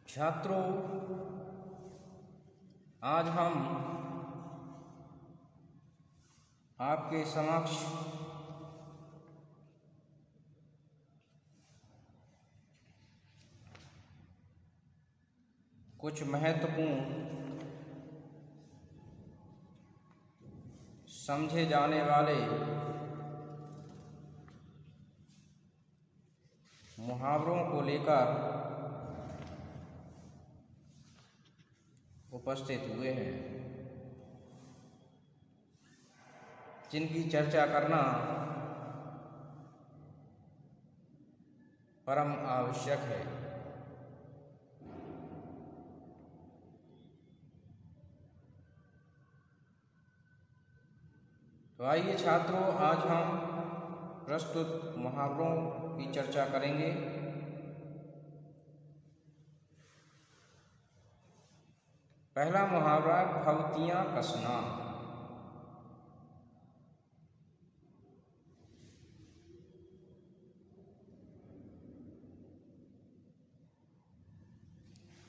छात्रों, आज हम आपके समक्ष कुछ महत्वपूर्ण समझे जाने वाले मुहावरों को लेकर उपस्थित हुए हैं, जिनकी चर्चा करना परम आवश्यक है। तो आइए छात्रों, आज हम प्रस्तुत मुहावरों की चर्चा करेंगे। पहला मुहावरा, भवतियाँ कसना।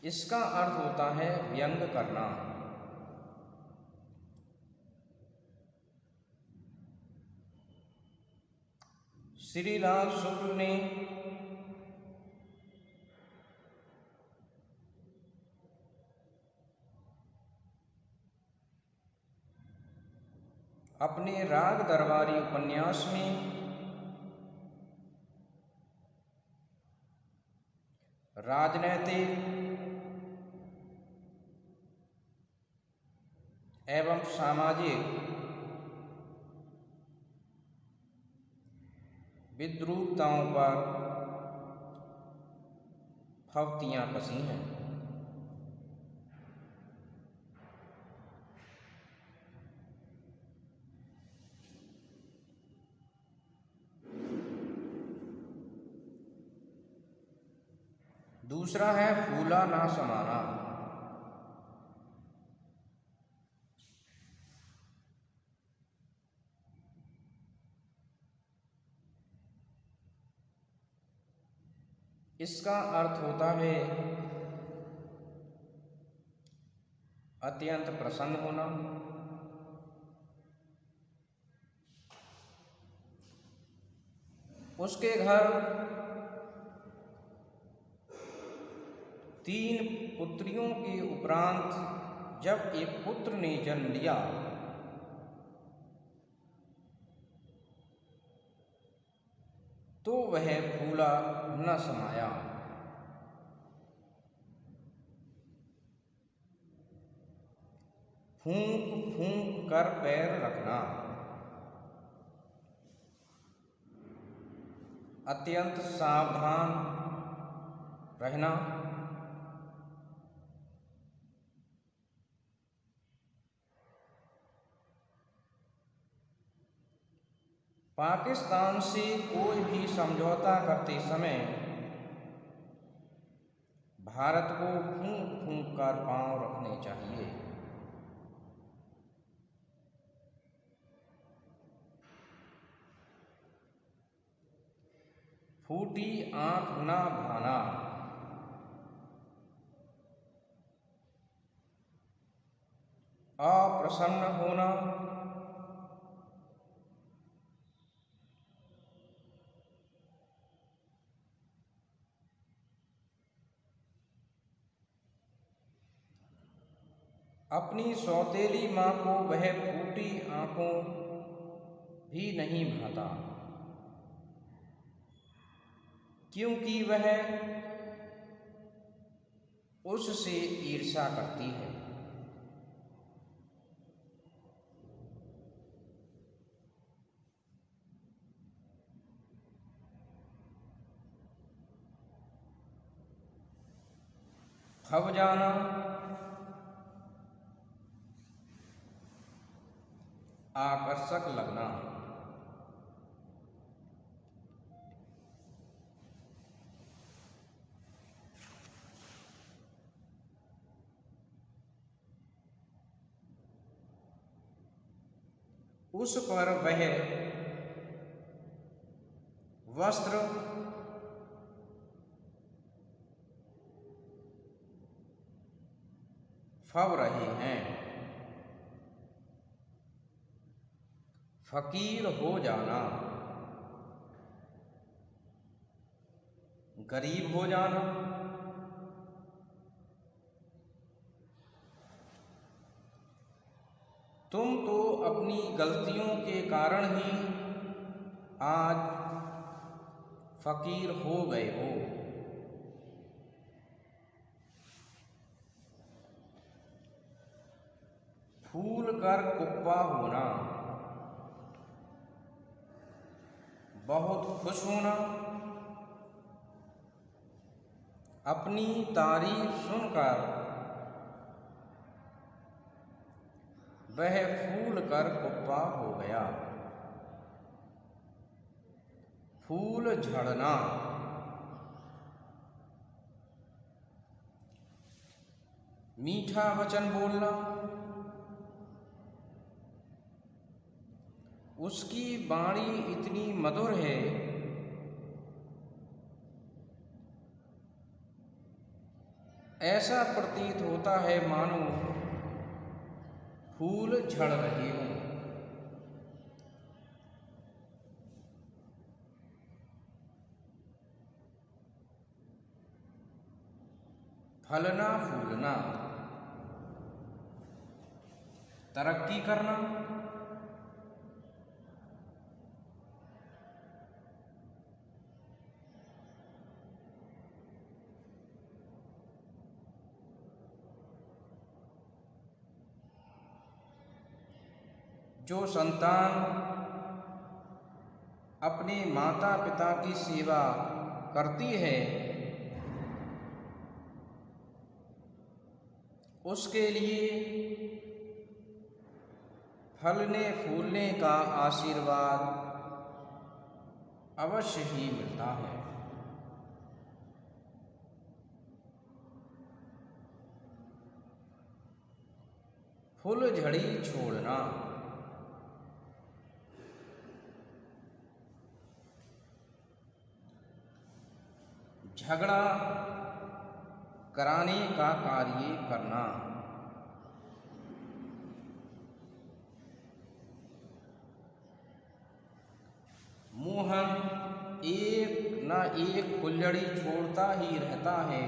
इसका अर्थ होता है व्यंग करना। श्रीलाल शुक्ल ने अपने राग दरबारी उपन्यास में राजनैतिक एवं सामाजिक विद्रूपताओं पर फव्तियाँ कसी हैं। दूसरा है फूला ना समाना। इसका अर्थ होता है अत्यंत प्रसन्न होना। उसके घर 3 पुत्रियों के उपरांत जब एक पुत्र ने जन्म लिया तो वह फूला न समाया। फूंक फूंक कर पैर रखना। अत्यंत सावधान रहना। पाकिस्तान से कोई भी समझौता करते समय भारत को फूंक फूंक कर पांव रखने चाहिए। फूटी आंख ना भाना। अप्रसन्न होना। अपनी सौतेली माँ को वह फूटी आंखों भी नहीं भाता, क्योंकि वह उससे ईर्ष्या करती है। खब जाना। आकर्षक लगना। उस पर वह वस्त्र फब रहे हैं। फकीर हो जाना, गरीब हो जाना। तुम तो अपनी गलतियों के कारण ही आज फकीर हो गए हो। फूल कर कुप्पा होना, बहुत खुश होना। अपनी तारीफ सुनकर वह फूल कर कुप्पा हो गया। फूल झड़ना, मीठा वचन बोलना। उसकी वाणी इतनी मधुर है, ऐसा प्रतीत होता है मानो फूल झड़ रहे हों। फलना फूलना, तरक्की करना। जो संतान अपने माता पिता की सेवा करती है उसके लिए फलने फूलने का आशीर्वाद अवश्य ही मिलता है। फुलझड़ी छोड़ना, झगड़ा कराने का कार्य करना। मोहन एक न एक फुलझड़ी छोड़ता ही रहता है,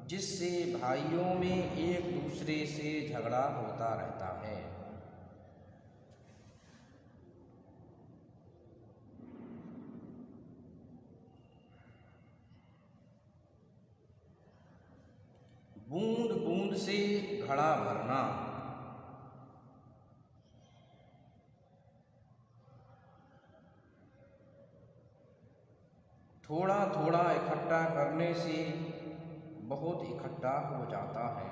जिससे भाइयों में एक दूसरे से झगड़ा होता रहता है। बूंद बूंद से घड़ा भरना, थोड़ा थोड़ा इकट्ठा करने से बहुत इकट्ठा हो जाता है।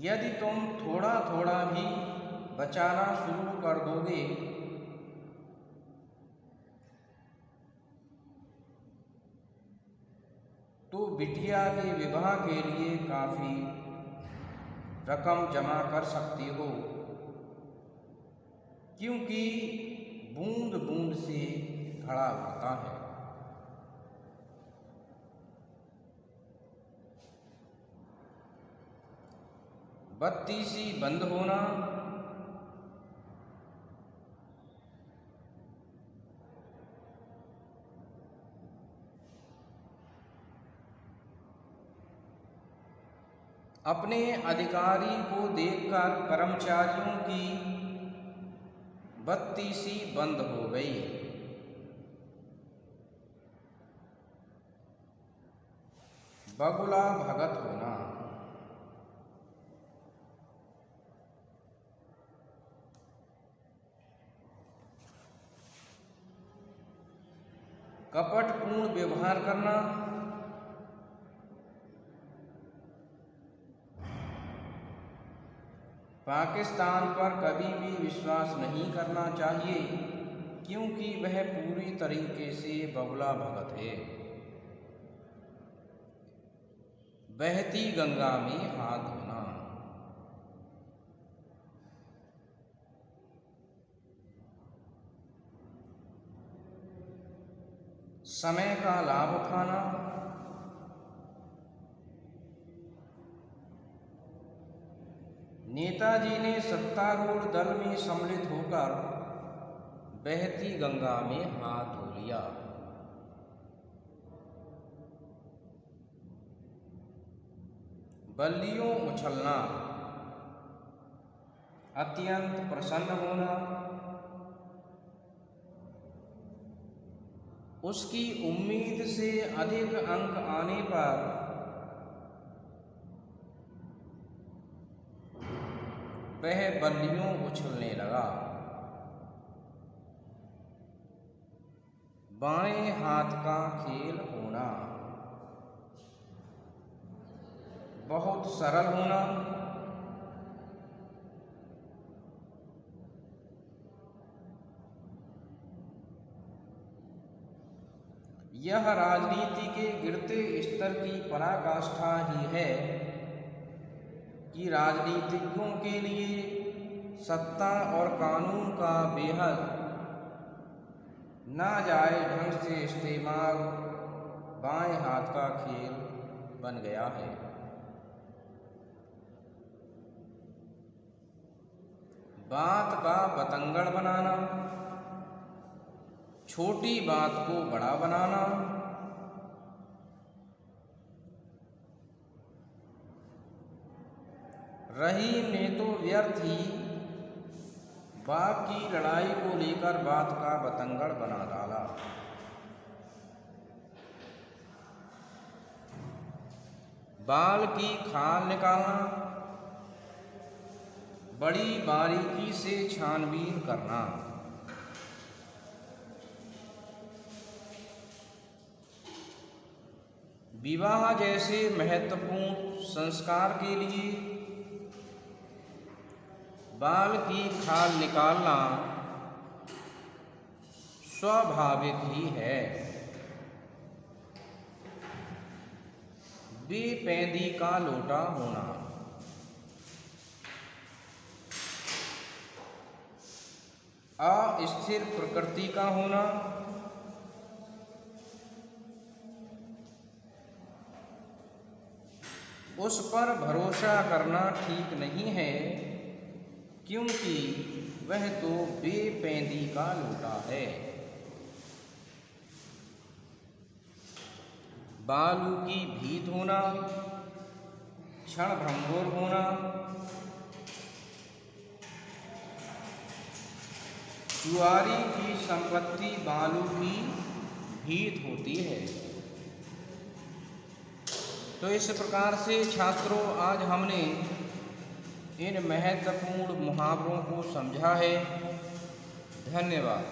यदि तुम थोड़ा थोड़ा भी बचाना शुरू कर दोगे तो बिटिया के विवाह के लिए काफ़ी रकम जमा कर सकती हो, क्योंकि बूंद बूंद से घड़ा भरता है। बत्ती सी बंद होना, अपने अधिकारी को देखकर कर्मचारियों की बत्ती सी बंद हो गई। बगुला भगत होना, कपटपूर्ण व्यवहार करना, पाकिस्तान पर कभी भी विश्वास नहीं करना चाहिए, क्योंकि वह पूरी तरीके से बगुला भगत है। बहती गंगा में हाथ धोना, समय का लाभ उठाना, नेताजी ने सत्तारूढ़ दल में सम्मिलित होकर बहती गंगा में हाथ धो लिया। बल्लियों उछलना, अत्यंत प्रसन्न होना, उसकी उम्मीद से अधिक अंक आने पर वह बल्लियों उछलने लगा। बाएं हाथ का खेल होना, बहुत सरल होना, यह राजनीति के गिरते स्तर की पराकाष्ठा ही है कि राजनीतिज्ञों के लिए सत्ता और कानून का बेहद नाजायज ढंग से इस्तेमाल बाएं हाथ का खेल बन गया है। बात का बतंगड़ बनाना, छोटी बात को बड़ा बनाना, रहीम ने तो व्यर्थ ही बाप की लड़ाई को लेकर बात का बतंगड़ बना डाला। बाल की खाल निकालना, बड़ी बारीकी से छानबीन करना, विवाह जैसे महत्वपूर्ण संस्कार के लिए बाल की खाल निकालना स्वाभाविक ही है। बेपैंदी का लोटा होना, अस्थिर प्रकृति का होना, उस पर भरोसा करना ठीक नहीं है क्योंकि वह तो बेपैंदी का लोटा है। बालू की भीत होना, क्षण भंगुर होना, जुआरी की संपत्ति बालू की भीत होती है। तो इस प्रकार से छात्रों आज हमने इन महत्वपूर्ण मुहावरों को समझा है। धन्यवाद।